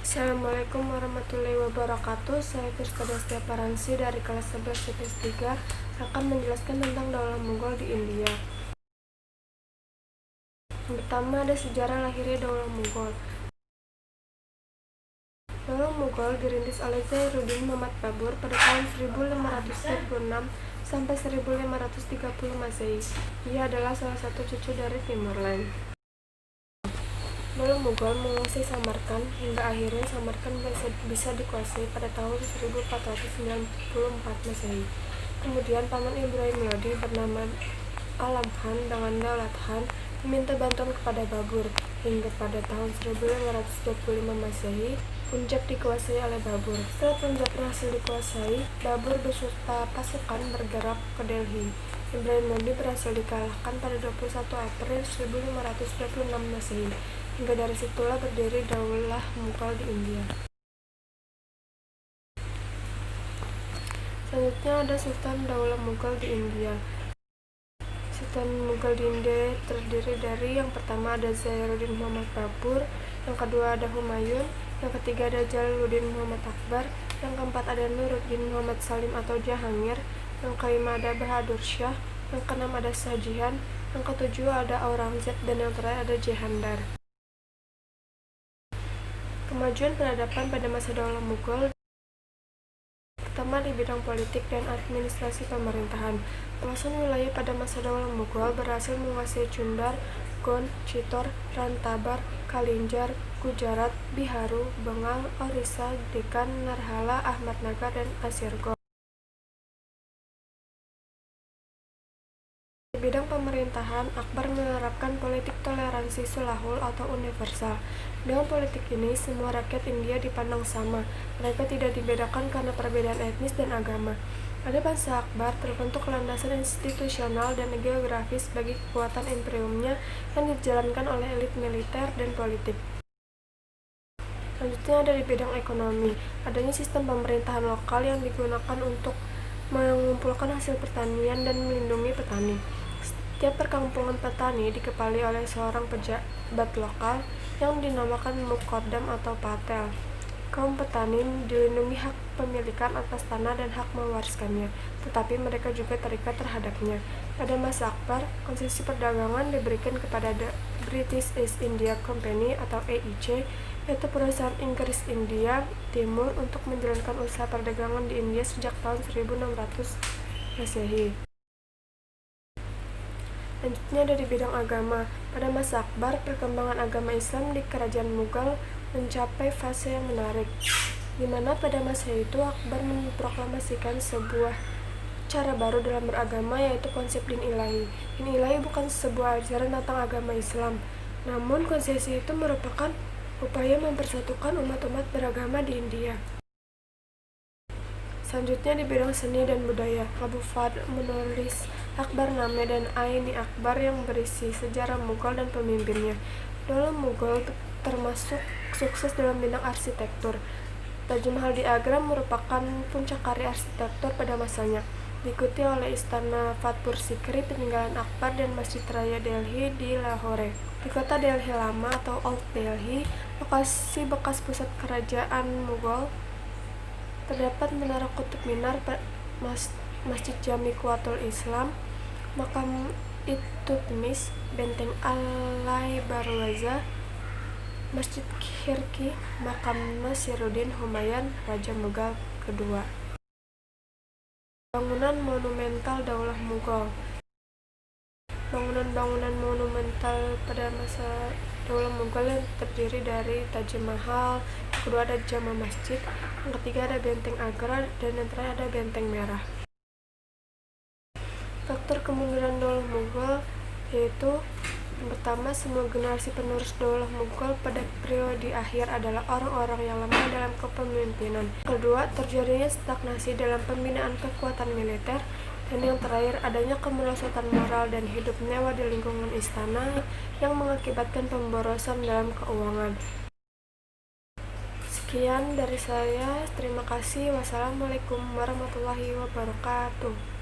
Assalamualaikum warahmatullahi wabarakatuh. Saya Firska Paransi dari kelas 11 CPS 3 akan menjelaskan tentang Daulah Mughal di India. Yang pertama ada sejarah lahirnya Daulah Mughal. Daulah Mughal dirintis oleh Zainuddin Muhammad Babur pada tahun 1526 sampai 1530 Masehi. Ia adalah salah satu cucu dari Timurland. Daulah Mughal menguasai Samarkand hingga akhirnya Samarkand bisa dikuasai pada tahun 1494 Masehi. Kemudian Paman Ibrahim Lodi bernama Alam Khan dengan Daulat Khan meminta bantuan kepada Babur hingga pada tahun 1525 Masehi Punjab dikuasai oleh Babur. Setelah Punjab berhasil dikuasai, Babur beserta pasukan bergerak ke Delhi. Ibrahim Lodi berhasil dikalahkan pada 21 April 1526 Masehi. Hingga dari situlah berdiri Daulah Mughal di India. Selanjutnya ada Sultan Daulah Mughal di India. Sultan Mughal di India terdiri dari yang pertama ada Zainuddin Muhammad Babur, yang kedua ada Humayun, yang ketiga ada Jalaluddin Muhammad Akbar, yang keempat ada Nuruddin Muhammad Salim atau Jahangir, yang kelima ada Bahadur Shah, yang keenam ada Shah Jahan, yang ketujuh ada Aurangzeb, dan yang terakhir ada Jahandar. Kemajuan peradaban pada masa Daulah Mughal pertama di bidang politik dan administrasi pemerintahan. Kawasan wilayah pada masa Daulah Mughal berhasil menguasai Chundar, Gond, Chittor, Rantabar, Kalinjar, Gujarat, Biharu, Bengal, Orissa, Deccan, Narhala, Ahmadnagar, dan Asirgot. Di bidang pemerintahan, Akbar menerapkan politik toleransi sulahul atau universal. Dengan politik ini, semua rakyat India dipandang sama. Mereka tidak dibedakan karena perbedaan etnis dan agama. Pada masa Akbar, terbentuk landasan institusional dan geografis bagi kekuatan imperiumnya yang dijalankan oleh elit militer dan politik. Selanjutnya ada di bidang ekonomi. Adanya sistem pemerintahan lokal yang digunakan untuk mengumpulkan hasil pertanian dan melindungi petani. Setiap perkampungan petani dikepali oleh seorang pejabat lokal yang dinamakan Muqaddam atau Patel. Kaum petani dilindungi hak pemilikan atas tanah dan hak mewariskannya, tetapi mereka juga terikat terhadapnya. Pada masa Akbar, konsesi perdagangan diberikan kepada The British East India Company atau EIC, yaitu perusahaan Inggris India Timur untuk menjalankan usaha perdagangan di India sejak tahun 1600 Masehi. Selanjutnya ada di bidang agama. Pada masa Akbar, perkembangan agama Islam di kerajaan Mughal mencapai fase yang menarik, di mana pada masa itu Akbar memproklamasikan sebuah cara baru dalam beragama, yaitu konsep din ilahi. Din ilahi bukan sebuah ajaran tentang agama Islam, namun konsepsi itu merupakan upaya mempersatukan umat-umat beragama di India. Selanjutnya di bidang seni dan budaya, Abu Fadl menulis Akbarname dan Aini Akbar yang berisi sejarah Mughal dan pemimpinnya. Daulah Mughal termasuk sukses dalam bidang arsitektur. Taj Mahal di Agra merupakan puncak karya arsitektur pada masanya, diikuti oleh Istana Fatpur Sikri peninggalan Akbar dan Masjid Raya Delhi di Lahore. Di kota Delhi Lama atau Old Delhi, lokasi bekas pusat kerajaan Mughal, terdapat Menara Qutub Minar, Masjid Jami Quwwatul Islam, Makam Iltutmish, Benteng Alai Darwaza, Masjid Khirki, Makam Nasiruddin Humayun, Raja Mughal kedua. Bangunan monumental Daulah Mughal. Bangunan-bangunan monumental pada masa Daulah Mughal yang terdiri dari Taj Mahal, yang kedua ada Jama Masjid, yang ketiga ada Benteng Agra, dan yang terakhir ada Benteng Merah. Faktor kemunduran Daulah Mughal yaitu yang pertama, semua generasi penerus Daulah Mughal pada periode akhir adalah orang-orang yang lemah dalam kepemimpinan. Kedua, terjadinya stagnasi dalam pembinaan kekuatan militer. Dan yang terakhir, adanya kemerosotan moral dan hidup mewah di lingkungan istana yang mengakibatkan pemborosan dalam keuangan. Sekian dari saya, terima kasih. Wassalamualaikum warahmatullahi wabarakatuh.